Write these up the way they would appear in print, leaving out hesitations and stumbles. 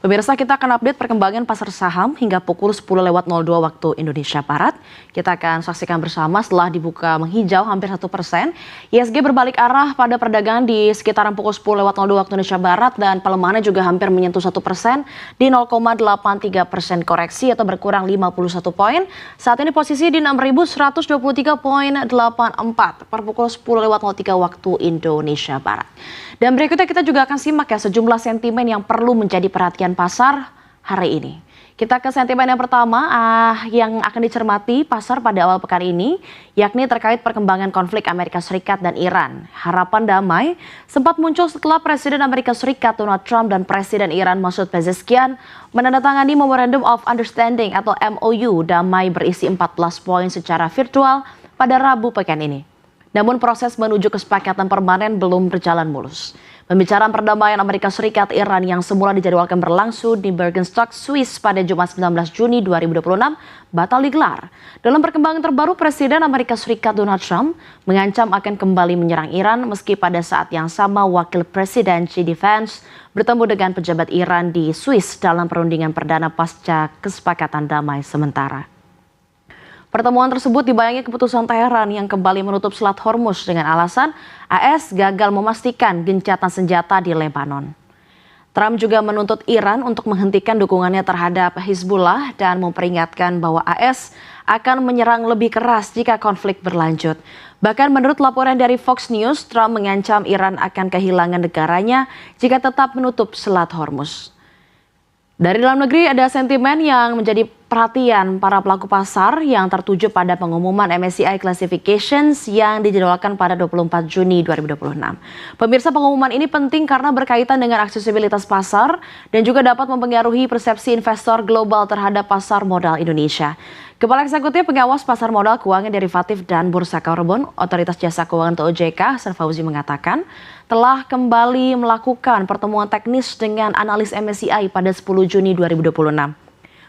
Pemirsa, kita akan update perkembangan pasar saham hingga pukul 10.02 waktu Indonesia Barat. Kita akan saksikan bersama setelah dibuka menghijau hampir 1%. ISG berbalik arah pada perdagangan di sekitaran pukul 10.02 waktu Indonesia Barat dan pelemahannya juga hampir menyentuh 1% di 0,83% koreksi atau berkurang 51 poin. Saat ini posisi di 6.123,84 per pukul 10.03 waktu Indonesia Barat. Dan berikutnya kita juga akan simak ya sejumlah sentimen yang perlu menjadi perhatian pasar hari ini. Kita ke sentimen yang pertama yang akan dicermati pasar pada awal pekan ini, yakni terkait perkembangan konflik Amerika Serikat dan Iran. Harapan damai sempat muncul setelah Presiden Amerika Serikat Donald Trump dan Presiden Iran Masoud Pezeshkian menandatangani Memorandum of Understanding atau MOU damai berisi 14 poin secara virtual pada Rabu pekan ini. Namun proses menuju kesepakatan permanen belum berjalan mulus. Pembicaraan perdamaian Amerika Serikat Iran yang semula dijadwalkan berlangsung di Bergenstock, Swiss pada Jumat 19 Juni 2026 batal digelar. Dalam perkembangan terbaru, Presiden Amerika Serikat Donald Trump mengancam akan kembali menyerang Iran meski pada saat yang sama Wakil Presiden JD Vance bertemu dengan pejabat Iran di Swiss dalam perundingan perdana pasca kesepakatan damai sementara. Pertemuan tersebut dibayangi keputusan Teheran yang kembali menutup Selat Hormuz dengan alasan AS gagal memastikan gencatan senjata di Lebanon. Trump juga menuntut Iran untuk menghentikan dukungannya terhadap Hizbullah dan memperingatkan bahwa AS akan menyerang lebih keras jika konflik berlanjut. Bahkan menurut laporan dari Fox News, Trump mengancam Iran akan kehilangan negaranya jika tetap menutup Selat Hormuz. Dari dalam negeri ada sentimen yang menjadi perhatian para pelaku pasar yang tertuju pada pengumuman MSCI Classifications yang dijadwalkan pada 24 Juni 2026. Pemirsa, pengumuman ini penting karena berkaitan dengan aksesibilitas pasar dan juga dapat mempengaruhi persepsi investor global terhadap pasar modal Indonesia. Kepala Eksekutif Pengawas Pasar Modal Keuangan Derivatif dan Bursa Karbon, Otoritas Jasa Keuangan atau OJK, Hasan Fauzi mengatakan, telah kembali melakukan pertemuan teknis dengan analis MSCI pada 10 Juni 2026.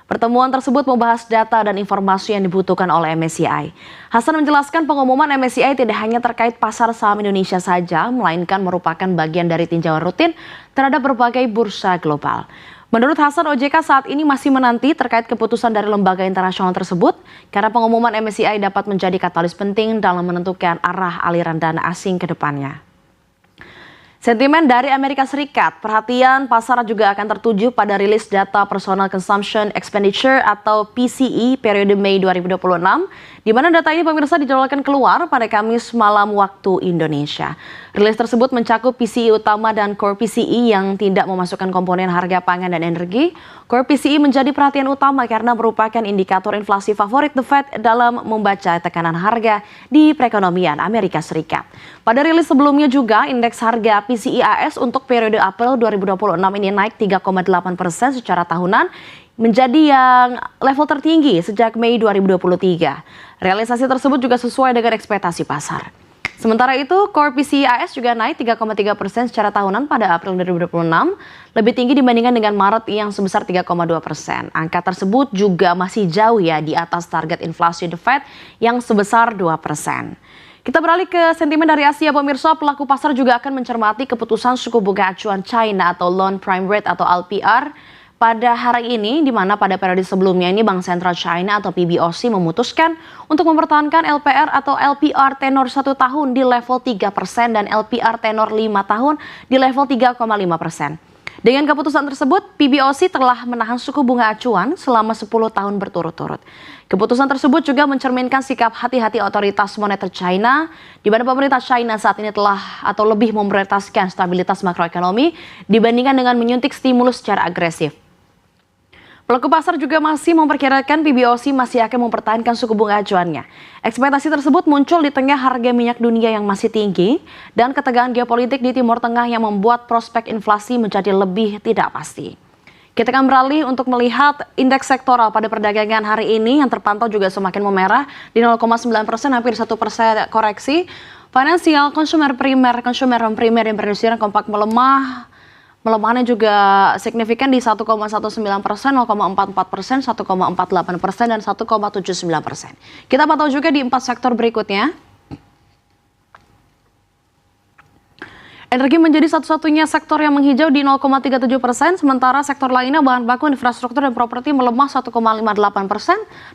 Pertemuan tersebut membahas data dan informasi yang dibutuhkan oleh MSCI. Hasan menjelaskan pengumuman MSCI tidak hanya terkait pasar saham Indonesia saja, melainkan merupakan bagian dari tinjauan rutin terhadap berbagai bursa global. Menurut Hasan, OJK saat ini masih menanti terkait keputusan dari lembaga internasional tersebut karena pengumuman MSCI dapat menjadi katalis penting dalam menentukan arah aliran dana asing ke depannya. Sentimen dari Amerika Serikat, perhatian pasar juga akan tertuju pada rilis data Personal Consumption Expenditure atau PCE periode Mei 2026, di mana data ini pemirsa dijadwalkan keluar pada Kamis malam waktu Indonesia. Rilis tersebut mencakup PCE utama dan Core PCE yang tidak memasukkan komponen harga pangan dan energi. Core PCE menjadi perhatian utama karena merupakan indikator inflasi favorit The Fed dalam membaca tekanan harga di perekonomian Amerika Serikat. Pada rilis sebelumnya juga, indeks harga PCE AS untuk periode April 2026 ini naik 3,8% secara tahunan, menjadi yang level tertinggi sejak Mei 2023. Realisasi tersebut juga sesuai dengan ekspektasi pasar. Sementara itu, Core PCE AS juga naik 3,3% secara tahunan pada April 2026, lebih tinggi dibandingkan dengan Maret yang sebesar 3,2%. Angka tersebut juga masih jauh ya di atas target inflasi The Fed yang sebesar 2%. Kita beralih ke sentimen dari Asia, pemirsa. Pelaku pasar juga akan mencermati keputusan suku bunga acuan China atau Loan Prime Rate atau LPR pada hari ini, di mana pada periode sebelumnya ini Bank Sentral China atau PBOC memutuskan untuk mempertahankan LPR atau LPR tenor 1 tahun di level 3% dan LPR tenor 5 tahun di level 3,5%. Dengan keputusan tersebut, PBOC telah menahan suku bunga acuan selama 10 tahun berturut-turut. Keputusan tersebut juga mencerminkan sikap hati-hati otoritas moneter China, di mana pemerintah China saat ini telah atau lebih memprioritaskan stabilitas makroekonomi dibandingkan dengan menyuntik stimulus secara agresif. Pelaku pasar juga masih memperkirakan PBOC masih akan mempertahankan suku bunga acuannya. Ekspektasi tersebut muncul di tengah harga minyak dunia yang masih tinggi dan ketegangan geopolitik di Timur Tengah yang membuat prospek inflasi menjadi lebih tidak pasti. Kita akan beralih untuk melihat indeks sektoral pada perdagangan hari ini yang terpantau juga semakin memerah di 0,9%, hampir 1% koreksi. Financial, consumer primer dan perindustrian kompak melemah. Melemahannya juga signifikan di 1,19%, 0,44%, 1,48%, dan 1,79%. Kita pantau juga di 4 sektor berikutnya. Energi menjadi satu-satunya sektor yang menghijau di 0,37%, sementara sektor lainnya bahan baku, infrastruktur, dan properti melemah 1,58%,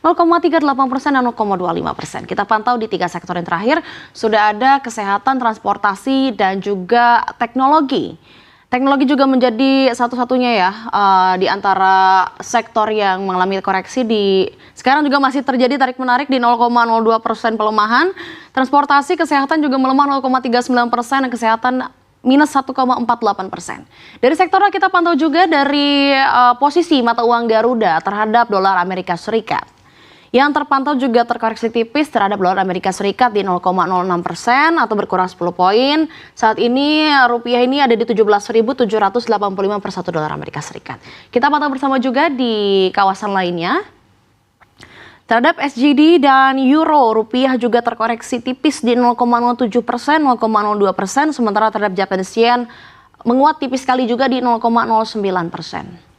0,38%, dan 0,25%. Kita pantau di 3 sektor yang terakhir, sudah ada kesehatan, transportasi, dan juga teknologi. Teknologi juga menjadi satu-satunya ya di antara sektor yang mengalami koreksi sekarang juga masih terjadi tarik-menarik di 0,02% pelemahan. Transportasi, kesehatan juga melemah 0,39%, dan kesehatan minus 1,48%. Dari sektornya kita pantau juga dari posisi mata uang Garuda terhadap dolar Amerika Serikat. Yang terpantau juga terkoreksi tipis terhadap dolar Amerika Serikat di 0,06% atau berkurang 10 poin. Saat ini rupiah ini ada di 17.785 per 1 dolar Amerika Serikat. Kita pantau bersama juga di kawasan lainnya. Terhadap SGD dan Euro, rupiah juga terkoreksi tipis di 0,07%, 0,02%, sementara terhadap Japanese Yen menguat tipis sekali juga di 0,09%.